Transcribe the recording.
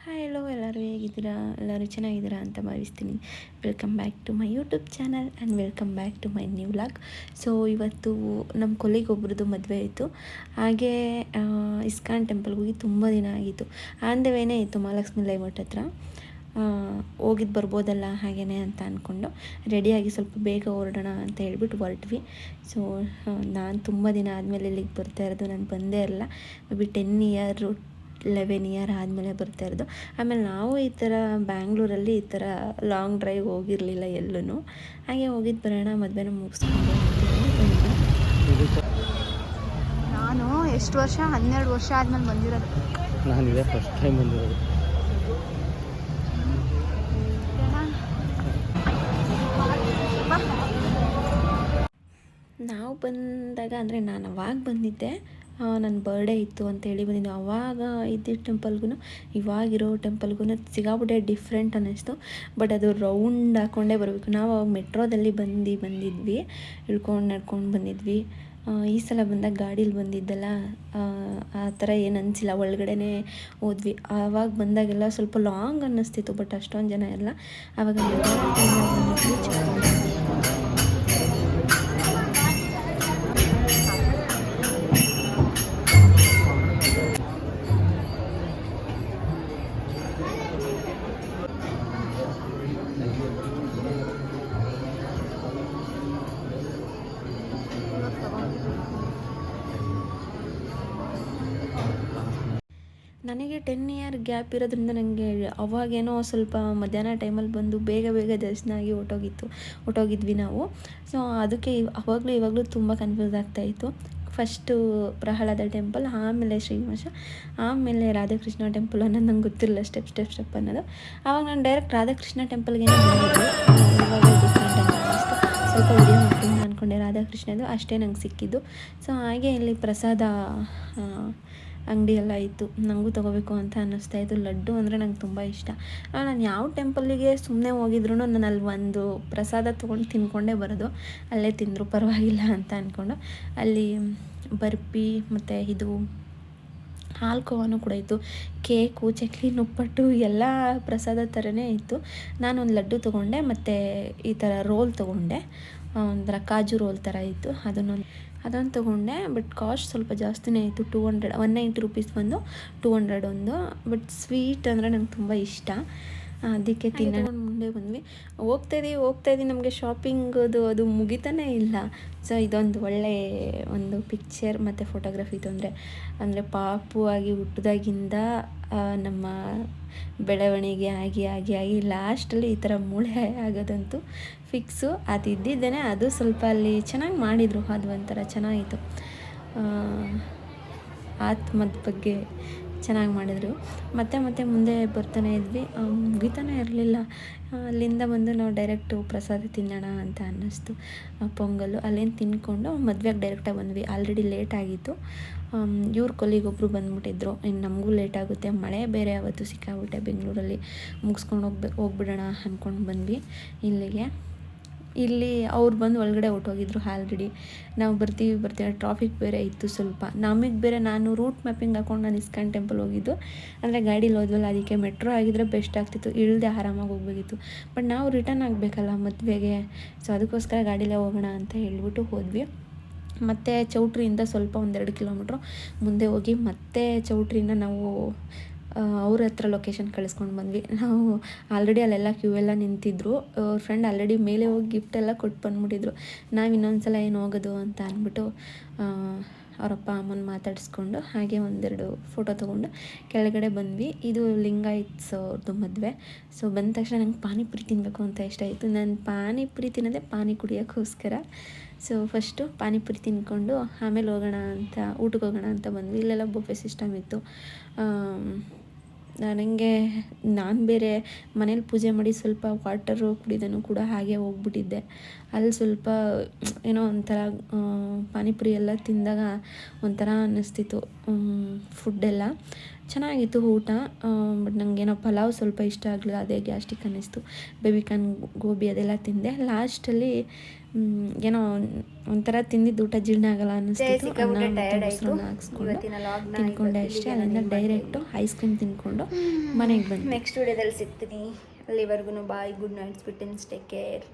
Hi ಎಲ್ಲೋ ಎಲ್ಲರೂ ಹೇಗಿದ್ದೀರಾ? ಎಲ್ಲರೂ ಚೆನ್ನಾಗಿದ್ದೀರಾ ಅಂತ ಭಾವಿಸ್ತೀನಿ. Welcome back to my YouTube channel and welcome back to my new vlog. So ಇವತ್ತು ನಮ್ಮ ಕೊಲ್ಲಿಗೊಬ್ರದ್ದು ಮದುವೆ ಆಯಿತು. ಹಾಗೇ ಇಸ್ಕಾನ್ ಟೆಂಪಲ್ಗೆ ಹೋಗಿ ತುಂಬ ದಿನ ಆಗಿತ್ತು. ಆನ್ ದ ವೇನೇ ಇತ್ತು ಮಹಾಲಕ್ಷ್ಮಿ ಲೇಔಟ್ ಹತ್ರ. ಹೋಗಿದ್ದು ಬರ್ಬೋದಲ್ಲ ಹಾಗೇ ಅಂತ ಅಂದ್ಕೊಂಡು ರೆಡಿಯಾಗಿ ಸ್ವಲ್ಪ ಬೇಗ ಹೊರಡೋಣ ಅಂತ ಹೇಳ್ಬಿಟ್ಟು ಹೊರಟ್ವಿ. ಸೊ ನಾನು ತುಂಬ ದಿನ ಆದಮೇಲೆ ಇಲ್ಲಿಗೆ ಬರ್ತಾ ಇರೋದು. ನಾನು ಬಂದೇ ಇರಲ್ಲ, ಮೇ ಬಿ 11 ಇಯರ್ ಆದಮೇಲೆ ಬರ್ತಾ ಇರೋದು. ಆಮೇಲೆ ನಾವು ಈ ಥರ ಬ್ಯಾಂಗ್ಳೂರಲ್ಲಿ ಈ ಥರ ಲಾಂಗ್ ಡ್ರೈವ್ ಹೋಗಿರಲಿಲ್ಲ ಎಲ್ಲೂ. ಹಾಗೆ ಹೋಗಿದ್ದು ಬರೋಣ, ಮದುವೆನ ಮುಗಿಸ್ಕೊಂಡು ನಾನು ಎಷ್ಟು ವರ್ಷ 12 ವರ್ಷ ಆದಮೇಲೆ ಬಂದಿರೋದು. ನಾನು ಇದೇ ಫಸ್ಟ್ ಟೈಮ್ ಬಂದಿರೋದು. ನಾವು ಬಂದಾಗ ಅಂದರೆ ನಾನು ಅವಾಗ ಬಂದಿದ್ದೆ, ನನ್ನ ಬರ್ಡೇ ಇತ್ತು ಅಂತೇಳಿ ಬಂದಿದ್ದು. ಅವಾಗ ಇದ್ದಿದ್ದ ಟೆಂಪಲ್ಗೂ ಇವಾಗಿರೋ ಟೆಂಪಲ್ಗೂ ಸಿಗಾಬಿಟ್ಟೆ ಡಿಫ್ರೆಂಟ್ ಅನ್ನಿಸ್ತು. ಬಟ್ ಅದು ರೌಂಡ್ ಹಾಕ್ಕೊಂಡೇ ಬರಬೇಕು. ನಾವು ಅವಾಗ ಮೆಟ್ರೋದಲ್ಲಿ ಬಂದಿದ್ವಿ, ಇಳ್ಕೊಂಡು ನಡ್ಕೊಂಡು ಬಂದಿದ್ವಿ. ಈ ಸಲ ಬಂದಾಗ ಗಾಡೀಲಿ ಬಂದಿದ್ದಲ್ಲ, ಆ ಥರ ಏನು ಅನಿಸಿಲ್ಲ, ಒಳಗಡೆನೇ ಹೋದ್ವಿ. ಆವಾಗ ಬಂದಾಗೆಲ್ಲ ಸ್ವಲ್ಪ ಲಾಂಗ್ ಅನ್ನಿಸ್ತಿತ್ತು, ಬಟ್ ಅಷ್ಟೊಂದು ಜನ ಎಲ್ಲ ಆವಾಗ ನನಗೆ 10 ಇಯರ್ ಗ್ಯಾಪ್ ಇರೋದ್ರಿಂದ ನನಗೆ ಅವಾಗೇನೋ ಸ್ವಲ್ಪ ಮಧ್ಯಾಹ್ನ ಟೈಮಲ್ಲಿ ಬಂದು ಬೇಗ ದರ್ಶನ ಆಗಿ ಹೊಟ್ಟೋಗಿದ್ವಿ ನಾವು. ಸೊ ಅದಕ್ಕೆ ಇವಾಗಲೂ ತುಂಬ ಕನ್ಫ್ಯೂಸ್ ಆಗ್ತಾಯಿತ್ತು. ಫಸ್ಟು ಪ್ರಹ್ಲಾದ ಟೆಂಪಲ್, ಆಮೇಲೆ ಶ್ರೀನಿವಾಸ, ಆಮೇಲೆ ರಾಧಾಕೃಷ್ಣ ಟೆಂಪಲ್ ಅನ್ನೋದು ನಂಗೆ ಗೊತ್ತಿರಲಿಲ್ಲ, ಸ್ಟೆಪ್ ಅನ್ನೋದು. ಆವಾಗ ನಾನು ಡೈರೆಕ್ಟ್ ರಾಧಾಕೃಷ್ಣ ಟೆಂಪಲ್ಗೆ ಬಂದಿದ್ದು. ಇವಾಗ ಡಿಫ್ರೆಂಟ್ ಅಂತ ಅನ್ನಿಸ್ತು. ಸ್ವಲ್ಪ ವಿಡಿಯೋ ಮಾಡ್ಕೊಂಡು ಅಂದ್ಕೊಂಡೆ ರಾಧಾಕೃಷ್ಣದು, ಅಷ್ಟೇ ನಂಗೆ ಸಿಕ್ಕಿದ್ದು. ಸೊ ಹಾಗೆ ಇಲ್ಲಿ ಪ್ರಸಾದ ಅಂಗಡಿ ಎಲ್ಲ ಇತ್ತು, ನನಗೂ ತೊಗೋಬೇಕು ಅಂತ ಅನ್ನಿಸ್ತಾಯಿತ್ತು. ಲಡ್ಡು ಅಂದರೆ ನಂಗೆ ತುಂಬ ಇಷ್ಟ. ನಾನು ಯಾವ ಟೆಂಪಲ್ಲಿಗೆ ಸುಮ್ಮನೆ ಹೋಗಿದ್ರು ನಾನು ಅಲ್ಲಿ ಒಂದು ಪ್ರಸಾದ ತೊಗೊಂಡು ತಿನ್ಕೊಂಡೇ ಬರೋದು. ಅಲ್ಲೇ ತಿಂದರೂ ಪರವಾಗಿಲ್ಲ ಅಂತ ಅಂದ್ಕೊಂಡು ಅಲ್ಲಿ ಬರ್ಫಿ ಮತ್ತು ಇದು ಹಾಲ್ಕೋವಾನು ಕೂಡ ಇತ್ತು, ಕೇಕು, ಚಕ್ಲಿ, ನಿಪ್ಪಟ್ಟು ಎಲ್ಲ ಪ್ರಸಾದ ಥರನೇ ಇತ್ತು. ನಾನೊಂದು ಲಡ್ಡು ತೊಗೊಂಡೆ ಮತ್ತು ಈ ಥರ ರೋಲ್ ತೊಗೊಂಡೆ, ಒಂಥರ ಕಾಜು ರೋಲ್ ಥರ ಇತ್ತು, ಅದನ್ನು ತೊಗೊಂಡೆ. ಬಟ್ ಕಾಸ್ಟ್ ಸ್ವಲ್ಪ ಜಾಸ್ತಿನೇ ಇತ್ತು, 200, 190 ರುಪೀಸ್ ಒಂದು, 200 ಒಂದು. ಬಟ್ ಸ್ವೀಟ್ ಅಂದರೆ ನಂಗೆ ತುಂಬ ಇಷ್ಟ, ಅದಕ್ಕೆ ತಿನ್ನೋಣ ಮುಂದೆ ಬಂದ್ವಿ. ಹೋಗ್ತಾಯಿದ್ದೀವಿ ನಮಗೆ ಶಾಪಿಂಗದು ಮುಗಿತಾನೇ ಇಲ್ಲ. ಸೊ ಇದೊಂದು ಒಳ್ಳೆಯ ಒಂದು ಪಿಕ್ಚರ್ ಮತ್ತು ಫೋಟೋಗ್ರಫಿ ತೊಂದರೆ ಅಂದರೆ ಪಾಪು ಆಗಿ ಹುಟ್ಟಿದಾಗಿಂದ ನಮ್ಮ ಬೆಳವಣಿಗೆ ಆಗಿ ಲಾಸ್ಟಲ್ಲಿ ಈ ಥರ ಮೂಳೆ ಆಗೋದಂತೂ ಫಿಕ್ಸು. ಅದು ಇದ್ದಿದ್ದೇನೆ, ಅದು ಸ್ವಲ್ಪ ಅಲ್ಲಿ ಚೆನ್ನಾಗಿ ಮಾಡಿದರು, ಅದು ಒಂಥರ ಚೆನ್ನಾಗಿತ್ತು. ಆತ್ಮದ ಬಗ್ಗೆ ಚೆನ್ನಾಗಿ ಮಾಡಿದರು. ಮತ್ತೆ ಮುಂದೆ ಬರ್ತಾನೆ ಇದ್ವಿ, ಮುಗಿತಾನೆ ಇರಲಿಲ್ಲ. ಅಲ್ಲಿಂದ ಬಂದು ನಾವು ಡೈರೆಕ್ಟು ಪ್ರಸಾದ ತಿನ್ನೋಣ ಅಂತ ಅನ್ನಿಸ್ತು. ಪೊಂಗಲ್ಲು ಅಲ್ಲೇನು ತಿನ್ಕೊಂಡು ಮದುವೆಗೆ ಡೈರೆಕ್ಟಾಗಿ ಬಂದ್ವಿ. ಆಲ್ರೆಡಿ ಲೇಟ್ ಆಗಿತ್ತು. ಇವ್ರ ಕೊಲ್ಲಿಗೊಬ್ಬರು ಬಂದುಬಿಟ್ಟಿದ್ರು, ಇನ್ನು ನಮಗೂ ಲೇಟ್ ಆಗುತ್ತೆ, ಮಳೆ ಬೇರೆ ಅವತ್ತು ಸಿಕ್ಕಾಬಿಟ್ಟೆ ಬೆಂಗಳೂರಲ್ಲಿ. ಮುಗಿಸ್ಕೊಂಡು ಹೋಗ್ಬಿಡೋಣ ಅಂದ್ಕೊಂಡು ಬಂದ್ವಿ ಇಲ್ಲಿಗೆ. ಇಲ್ಲಿ ಅವ್ರು ಬಂದು ಒಳಗಡೆ ಹೊರ್ಟೋಗಿದ್ರು ಆಲ್ರೆಡಿ. ನಾವು ಬರ್ತೀವಿ ಟ್ರಾಫಿಕ್ ಬೇರೆ ಇತ್ತು ಸ್ವಲ್ಪ. ನಮಗೆ ಬೇರೆ, ನಾನು ರೂಟ್ ಮ್ಯಾಪಿಂಗ್ ಹಾಕೊಂಡು ನಾನು ಇಸ್ಕಾನ್ ಟೆಂಪಲ್ ಹೋಗಿದ್ದು, ಅಂದರೆ ಗಾಡೀಲಿ ಹೋದ್ವಲ್ಲ, ಅದಕ್ಕೆ ಮೆಟ್ರೋ ಆಗಿದ್ರೆ ಬೆಸ್ಟ್ ಆಗ್ತಿತ್ತು, ಇಳದೆ ಆರಾಮಾಗಿ ಹೋಗ್ಬೇಕಿತ್ತು. ಬಟ್ ನಾವು ರಿಟರ್ನ್ ಆಗಬೇಕಲ್ಲ ಮದುವೆಗೆ, ಸೊ ಅದಕ್ಕೋಸ್ಕರ ಗಾಡೀಲೇ ಹೋಗೋಣ ಅಂತ ಹೇಳ್ಬಿಟ್ಟು ಹೋದ್ವಿ. ಮತ್ತು ಚೌಟ್ರಿಯಿಂದ ಸ್ವಲ್ಪ 1-2 ಕಿಲೋಮೀಟ್ರು ಮುಂದೆ ಹೋಗಿ ಮತ್ತೆ ಚೌಟ್ರಿಯಿಂದ ನಾವು ಅವ್ರ ಹತ್ರ ಲೊಕೇಶನ್ ಕಳಿಸ್ಕೊಂಡು ಬಂದ್ವಿ. ನಾವು ಆಲ್ರೆಡಿ ಅಲ್ಲೆಲ್ಲ ಕ್ಯೂ ಎಲ್ಲ ನಿಂತಿದ್ರು. ಅವ್ರ ಫ್ರೆಂಡ್ ಆಲ್ರೆಡಿ ಮೇಲೆ ಹೋಗಿ ಗಿಫ್ಟೆಲ್ಲ ಕೊಟ್ಟು ಬಂದುಬಿಟ್ಟಿದ್ರು. ನಾವು ಇನ್ನೊಂದು ಸಲ ಏನು ಹೋಗೋದು ಅಂತ ಅಂದ್ಬಿಟ್ಟು ಅವರಪ್ಪ ಅಮ್ಮನ ಮಾತಾಡಿಸ್ಕೊಂಡು ಹಾಗೆ 1-2 ಫೋಟೋ ತೊಗೊಂಡು ಕೆಳಗಡೆ ಬಂದ್ವಿ. ಇದು ಲಿಂಗಾಯತ್ಸ್ ಅವ್ರದ್ದು ಮದುವೆ. ಸೊ ಬಂದ ತಕ್ಷಣ ನಂಗೆ ಪಾನಿಪುರಿ ತಿನ್ನಬೇಕು ಅಂತ ಇಷ್ಟ ಆಯಿತು. ನಾನು ಪಾನಿಪುರಿ ತಿನ್ನೋದೇ ಪಾನಿ ಕುಡಿಯೋಕ್ಕೋಸ್ಕರ. ಸೊ ಫಸ್ಟು ಪಾನಿಪುರಿ ತಿಂದ್ಕೊಂಡು ಆಮೇಲೆ ಊಟಕ್ಕೆ ಹೋಗೋಣ ಅಂತ ಬಂದ್ವಿ. ಇಲ್ಲೆಲ್ಲ ಬುಫೆ ಸಿಸ್ಟಮ್ ಇತ್ತು. ನಾನು ಬೇರೆ ಮನೇಲಿ ಪೂಜೆ ಮಾಡಿ ಸ್ವಲ್ಪ ವಾಟರು ಕುಡಿದನು ಕೂಡ ಹಾಗೆ ಹೋಗ್ಬಿಟ್ಟಿದ್ದೆ. ಅಲ್ಲಿ ಸ್ವಲ್ಪ ಏನೋ ಒಂಥರ ಪಾನಿಪುರಿ ಎಲ್ಲ ತಿಂದಾಗ ಒಂಥರ ಅನ್ನಿಸ್ತಿತ್ತು. ಫುಡ್ಡೆಲ್ಲ ಚೆನ್ನಾಗಿತ್ತು ಊಟ. ಬಟ್ ನನಗೇನೋ ಪಲಾವ್ ಸ್ವಲ್ಪ ಇಷ್ಟ ಆಗಲಿಲ್ಲ, ಅದೇ ಗ್ಯಾಸ್ಟ್ರಿಕ್ ಅನ್ನಿಸ್ತು. ಬೇಬಿಕಾರ್ನ್ ಗೋಬಿ ಅದೆಲ್ಲ ತಿಂದೆ. ಲಾಸ್ಟಲ್ಲಿ ಏನೋ ಒಂಥರ ತಿಂದಿದ್ದು ಊಟ ಜೀರ್ಣ ಆಗಲ್ಲ ಅನ್ನಿಸ್ತಿತ್ತು. ಸಿಕ್ಕಾಪಟ್ಟೆ ಅನ್ನ tired ಮತ್ತು ಆಯ್ತು. ಮೊಸರನ್ನ ಹಾಕ್ಸ್ಕೊಂಡು ಇವತ್ತಿನ ಲಾಗ್ನ ತಿನ್ಕೊಂಡೆ ಇವತ್ತಿಗೆ ಅಷ್ಟೇ. ನಾನು ಅಲ್ಲಿಂದ end ಮಾಡ್ತಾ ಡೈರೆಕ್ಟು ಐಸ್ ಕ್ರೀಮ್ ತಿನ್ಕೊಂಡು ಮನೆಗೆ ಬಂದೆ. ನೆಕ್ಸ್ಟ್ ವಿಡಿಯೋದಲ್ಲಿ ಸಿಗ್ತೀನಿ. ಅಲ್ಲಿವರೆಗೂ bye, good night, sweet and take care.